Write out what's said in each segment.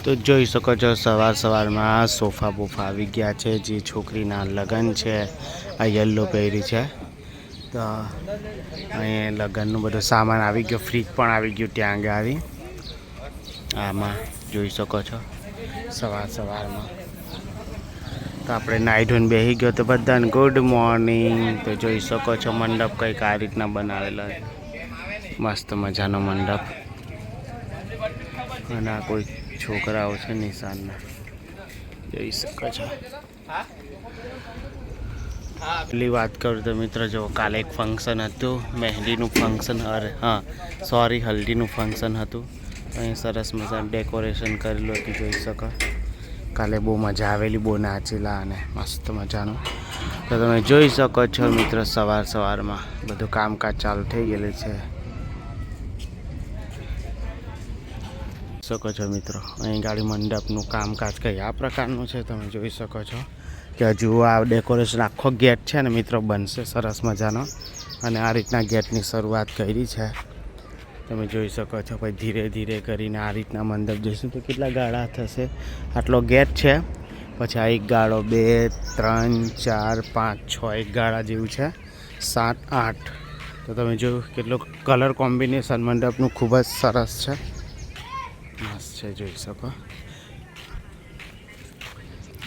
તો જોઈ શકો છો સવારમાં સોફા બોફા આવી ગયા છે. જે છોકરીના લગ્ન છે આ યલો પહેરી છે. તો અહીં લગ્નનું બધું સામાન આવી ગયો. ફ્રીજ પણ આવી ગયું ત્યાં આગળ. આમાં જોઈ શકો છો સવારમાં તો આપણે નાઈ ધોઈને બેસી ગયો. તો બધાને ગુડ મોર્નિંગ. તો જોઈ શકો છો મંડપ કંઈક આ રીતના બનાવેલો છે. મસ્ત મજાનો મંડપ. અને આ કોઈ છોકરાઓ છે નિશાનના, જોઈ શકો છો. પેલી વાત કરું તો મિત્રો જો કાલે એક ફંક્શન હતું, મહેંદીનું ફંક્શન. હલ્દીનું ફંક્શન હતું. અહીં સરસ મજાનું ડેકોરેશન કરેલું હતું, જોઈ શકો. કાલે બહુ મજા આવેલી, બહુ નાચેલા અને મસ્ત મજાનું. તો તમે જોઈ શકો છો મિત્રો સવારમાં બધું કામકાજ ચાલુ થઈ ગયેલું છે. શકો છો મિત્રો અહીં ગાડી મંડપનું કામકાજ કંઈ આ પ્રકારનું છે. તમે જોઈ શકો છો કે હજુ આ ડેકોરેશન આખો ગેટ છે ને મિત્રો બનશે સરસ મજાનો. અને આ રીતના ગેટની શરૂઆત કરી છે. તમે જોઈ શકો છો. પછી ધીરે ધીરે કરીને આ રીતના મંડપ જઈશું તો કેટલા ગાળા થશે. આટલો ગેટ છે. પછી આ એક ગાળો, 2, 3, 4, 5, 6 એક ગાળા જેવું છે. 7, 8. તો તમે જોયું કેટલું કલર કોમ્બિનેશન મંડપનું ખૂબ જ સરસ છે, મસ્ત છે, જોઈ શકો.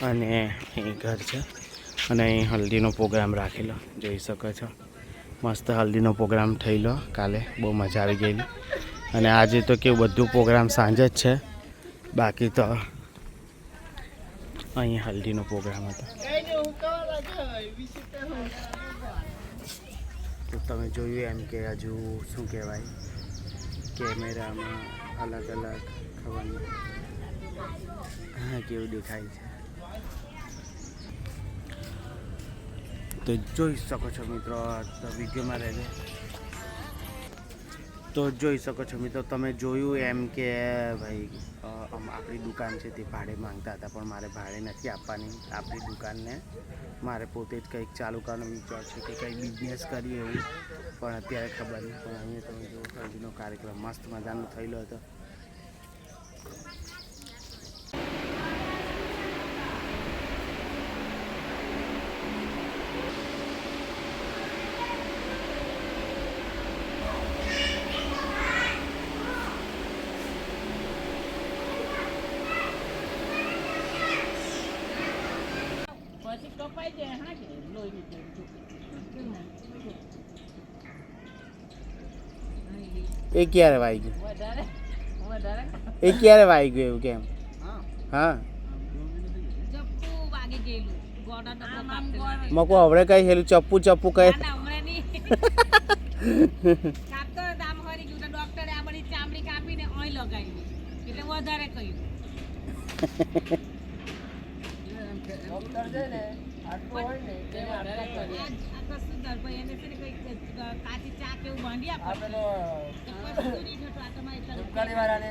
અને અહીં ઘર છે અને અહીં હલ્દીનો પ્રોગ્રામ રાખેલો, જોઈ શકો છો. મસ્ત હલ્દીનો પ્રોગ્રામ થયેલો કાલે, બહુ મજા આવી ગયેલી. અને આજે તો કેવું બધું પ્રોગ્રામ સાંજે જ છે, બાકી તો અહીં હલ્દીનો પ્રોગ્રામ હતો. તો તમે જોયું એમ કે હજુ શું કહેવાય, કેમેરામાં અલગ અલગ ખબર નહીં કેવું દેખાય છે. તો જોઈ શકો છો મિત્રો, તો વિડીયોમાં રહેજો. તો જોઈ શકો છો મિત્રો, તમે જોયું એમ કે ભાઈ આપણી દુકાન છે તે ભાડે માંગતા હતા, પણ મારે ભાડે નથી આપવાની. આપણી દુકાનને મારે પોતે જ કંઈક ચાલુ કરવાનો વિચાર છે કે કંઈ બિઝનેસ કરીએ એવું, પણ અત્યારે ખબર નહીં. પણ અહીંયા તમે જો હલ્દીનો કાર્યક્રમ મસ્ત મજાનો થયેલો હતો. એ ક્યારે વાગ્યું? એ ક્યારે વાગ્યું એવું કેમ? હા મકો હવડે કઈ હેલું ચપ્પુ કઈ ચામડી કાપીને ઓય લગાવી એટલે વધારે કહ્યું. ડોક્ટર છે ને આટલું હોય ને તેને આટલા કરી આ કશું દરભાઈ એને છે ને કઈ કાચી ચા કેવું બાંધી આપેલો દુકાની વાળાને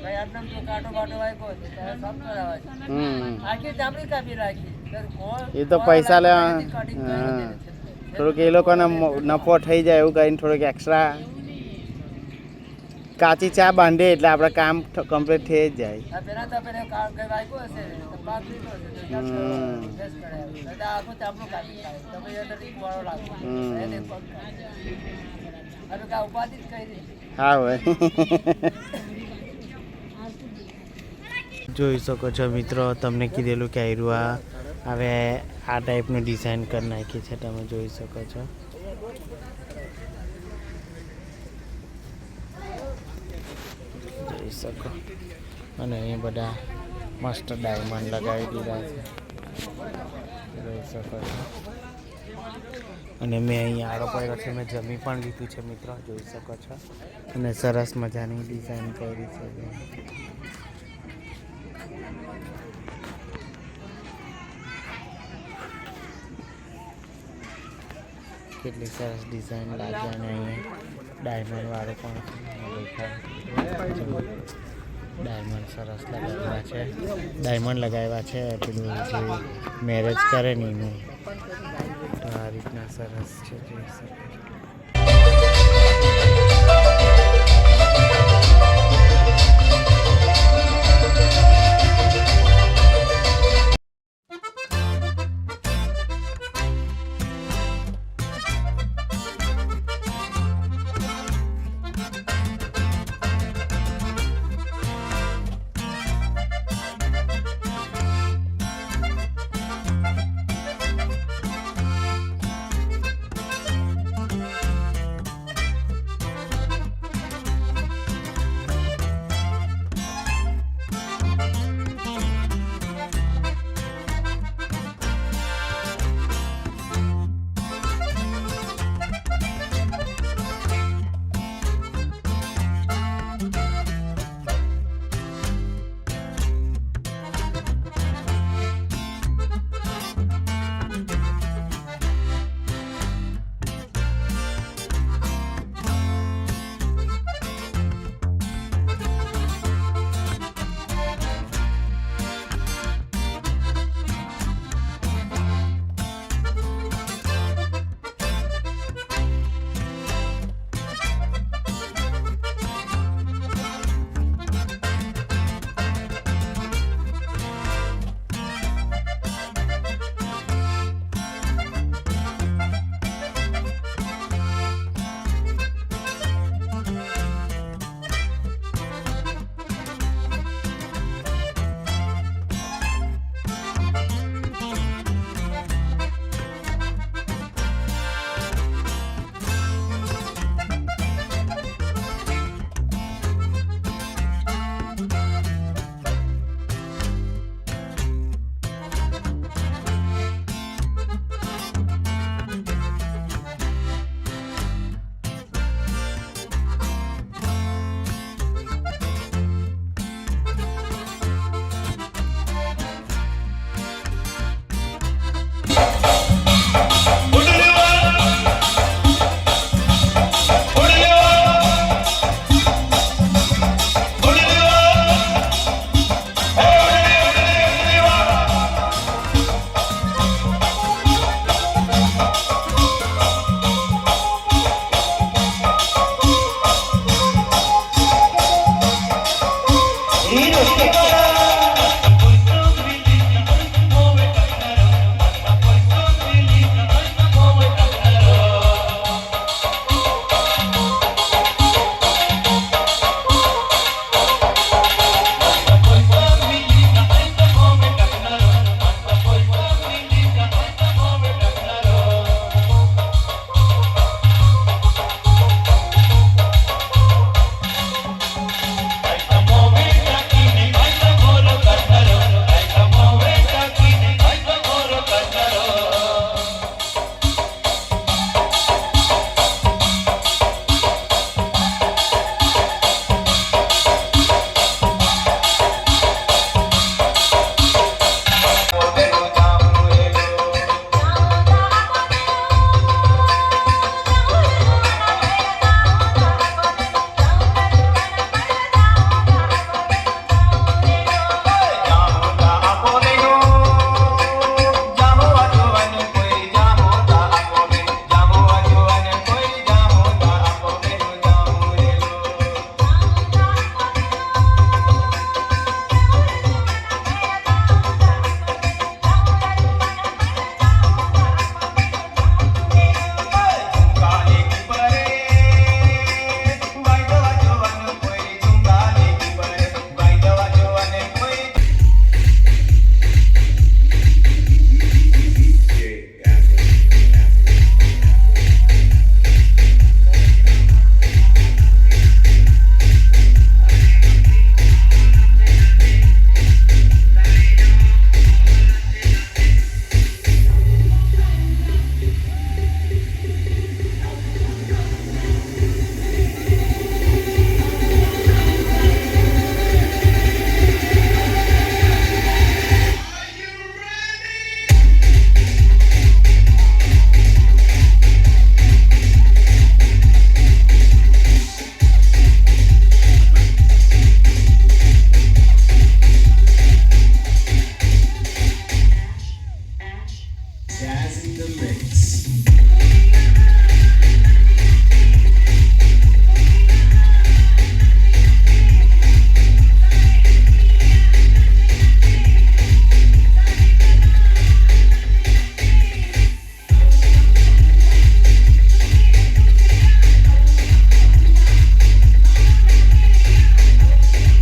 ભાઈ આટલા તો કાટો બાટો વાગ્યો તો તારે સબ કરાવાય. આખી ચામડી કાપી રાખી. એ તો પૈસા લેવા થોડુંક એ લોકોને નફો થઈ જાય એવું કહીને થોડુંક એક્સ્ટ્રા કાચી ચા બાંધે એટલે આપણે કામ કમ્પ્લીટ થઈ જ જાય. હા હોય. જોઈ શકો છો મિત્રો, તમને કીધેલું કે આયરું હવે આ ટાઈપનું ડિઝાઇન કરી નાખી છે. તમે જોઈ શકો છો. જોઈ શકો. અને અહીં બધા મસ્ત ડાયમંડ લગાવી દીધા છે, જોઈ શકો છો. અને મેં અહીં આરો પડ્યો છે, મેં જમી પણ લીધું છે મિત્રો, જોઈ શકો છો. અને સરસ મજાની ડિઝાઇન કરી છે. કેટલી સરસ ડિઝાઇન લાગે. અને અહીંયા ડાયમંડ વાળું પણ ડાયમંડ સરસ લગાવ્યા છે. ડાયમંડ લગાવ્યા છે પેલું જે મેરેજ કરે ને એનું. તો આ રીતના સરસ છે, જોઈ શકો છો.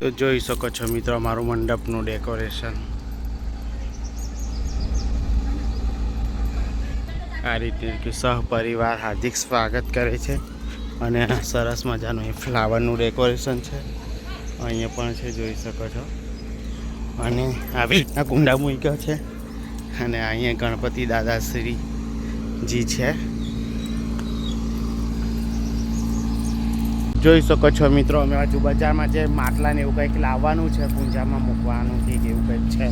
તો જોઈ શકો છો મિત્રો મારું મંડપનું ડેકોરેશન આ રીતે કે સહપરિવાર હાર્દિક સ્વાગત કરે છે અને સરસ મજાનું એ ફ્લાવરનું ડેકોરેશન છે અહીંયા પણ છે જોઈ શકો છો અને આવી રીતના કુંડા મૂક્યો છે અને અહીંયા ગણપતિ દાદાશ્રીજી છે જોઈ શકો છો મિત્રો અમે હજુ બજારમાં જે માટલા ને એવું કંઈક લાવવાનું છે પૂજામાં મૂકવાનું કે એવું કંઈક છે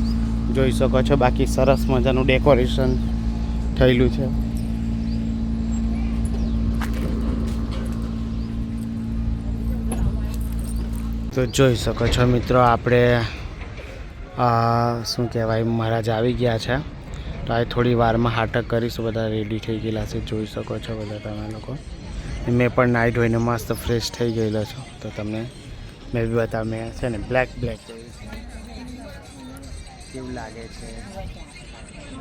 જોઈ શકો છો બાકી સરસ મજાનું ડેકોરેશન થયેલું છે તો જોઈ શકો છો મિત્રો આપણે શું કહેવાય મહારાજ આવી ગયા છે તો આ થોડી વારમાં હાટક કરીશું બધા રેડી થઈ ગયેલા છે જોઈ શકો છો બધા તમે લોકો મેં પણ નાહી ધોઈને મસ્ત ફ્રેશ થઈ ગયેલો છું તો તમને મેં બી બતાવ મેં છે ને બ્લેક કેવું લાગે છે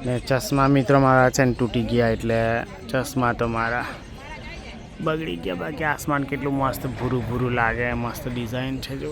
ને ચશ્મા મિત્રો મારા છે ને તૂટી ગયા એટલે ચશ્મા તો મારા બગડી ગયા બાકી આસમાન કેટલું મસ્ત ભૂરું લાગે મસ્ત ડિઝાઇન છે જો